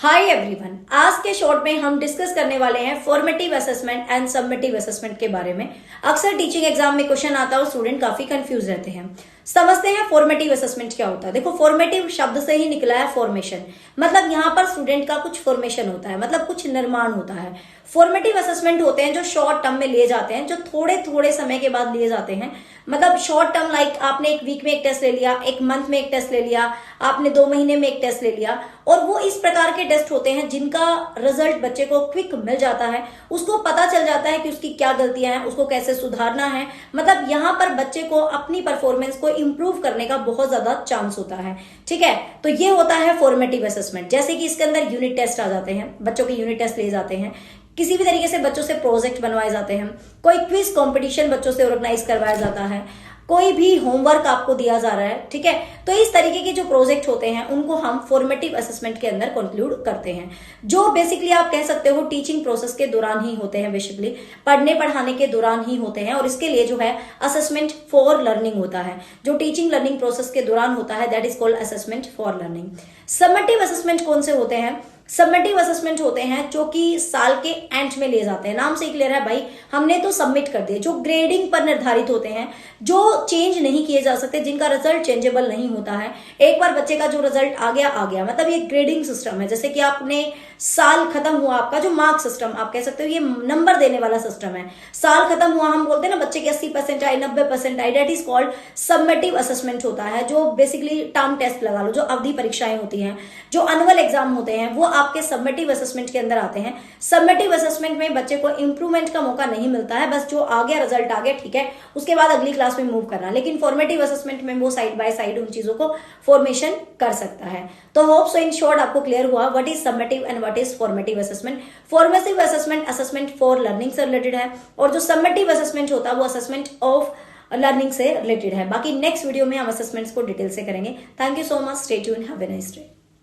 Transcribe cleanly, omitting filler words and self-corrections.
Hi everyone, आज के short में हम डिस्कस करने वाले हैं formative assessment and submissive assessment के बारे में। अक्सर टीचिंग एग्जाम में क्वेश्चन आता है और स्टूडेंट काफी कंफ्यूज रहते हैं। समझते हैं फॉर्मेटिव असेसमेंट क्या होता है। देखो, फॉर्मेटिव शब्द से ही निकला है फॉर्मेशन, मतलब यहाँ पर स्टूडेंट का कुछ फॉर्मेशन होता है, मतलब कुछ निर्माण होता है। फॉर्मेटिव असेसमेंट होते हैं जो शॉर्ट टर्म में लिए जाते हैं, जो थोड़े थोड़े समय के बाद लिए जाते हैं। मतलब शॉर्ट टर्म, लाइक आपने एक वीक में एक टेस्ट ले लिया, एक मंथ में एक टेस्ट ले लिया, आपने 2 महीने में एक टेस्ट ले लिया, और वो इस प्रकार के टेस्ट होते हैं जिनका रिजल्ट बच्चे को क्विक मिल जाता है। उसको पता चल जाता है कि उसकी क्या गलतियां हैं, उसको कैसे सुधारना है। मतलब यहाँ पर बच्चे को अपनी परफॉर्मेंस को इंप्रूव करने का बहुत ज्यादा चांस होता है। ठीक है, तो ये होता है फॉर्मेटिव असेसमेंट। जैसे कि इसके अंदर यूनिट टेस्ट आ जाते हैं, बच्चों के यूनिट टेस्ट ले जाते हैं, किसी भी तरीके से बच्चों से प्रोजेक्ट बनवाए जाते हैं, कोई क्विज कंपटीशन बच्चों से ऑर्गेनाइज करवाया जाता है, कोई भी होमवर्क आपको दिया जा रहा है। ठीक है, तो इस तरीके के जो प्रोजेक्ट होते हैं उनको हम फॉर्मेटिव असेसमेंट के अंदर कंक्लूड करते हैं, जो बेसिकली आप कह सकते हो टीचिंग प्रोसेस के दौरान ही होते हैं, बेसिकली पढ़ने पढ़ाने के दौरान ही होते हैं। और इसके लिए जो है असेसमेंट फॉर लर्निंग होता है, जो टीचिंग लर्निंग प्रोसेस के दौरान होता है, that is called assessment for learning. Submissive assessment कौन से होते हैं? सबमिटिव असेसमेंट होते हैं जो कि साल के एंड में लिए जाते हैं। नाम से ही क्लियर है भाई, हमने तो सबमिट कर दिए। जो ग्रेडिंग पर निर्धारित होते हैं, जो चेंज नहीं किए जा सकते, जिनका रिजल्ट चेंजेबल नहीं होता है। एक बार बच्चे का जो रिजल्ट आ गया, मतलब ये ग्रेडिंग सिस्टम है। जैसे कि आपने साल खत्म हुआ, आपका जो मार्क सिस्टम आप कह सकते हो, ये नंबर देने वाला सिस्टम है। साल खत्म हुआ, हम बोलते हैं ना बच्चे के 80% आए, 90% आए, that is called submissive assessment होता है। जो बेसिकली टर्म टेस्ट लगा लो, जो अवधि परीक्षाएं होती हैं, जो एनुअल एग्जाम होते हैं, वो आपके सबमिटिव असेसमेंट के अंदर आते हैं। सबमिटिव असेसमेंट में बच्चे को इंप्रूवमेंट का मौका नहीं मिलता है, बस जो आ गया रिजल्ट आ गया, ठीक है, उसके बाद अगली क्लास में मूव करना। लेकिन फॉर्मेटिव असेसमेंट में वो साइड बाय साइड उन चीजों को फॉर्मेशन कर सकता है। तो होप सो इन शॉर्ट आपको क्लियर हुआ what is submissive and what is formative assessment. Formative assessment assessment for learning से रिलेटेड है, और जो सबमिटिव असेसमेंट होता है वो असेसमेंट ऑफ लर्निंग से रिलेटेड है। बाकी नेक्स्ट वीडियो में हम असेसमेंट्स को डिटेल से करेंगे। Thank you so much, stay tuned, have a nice day.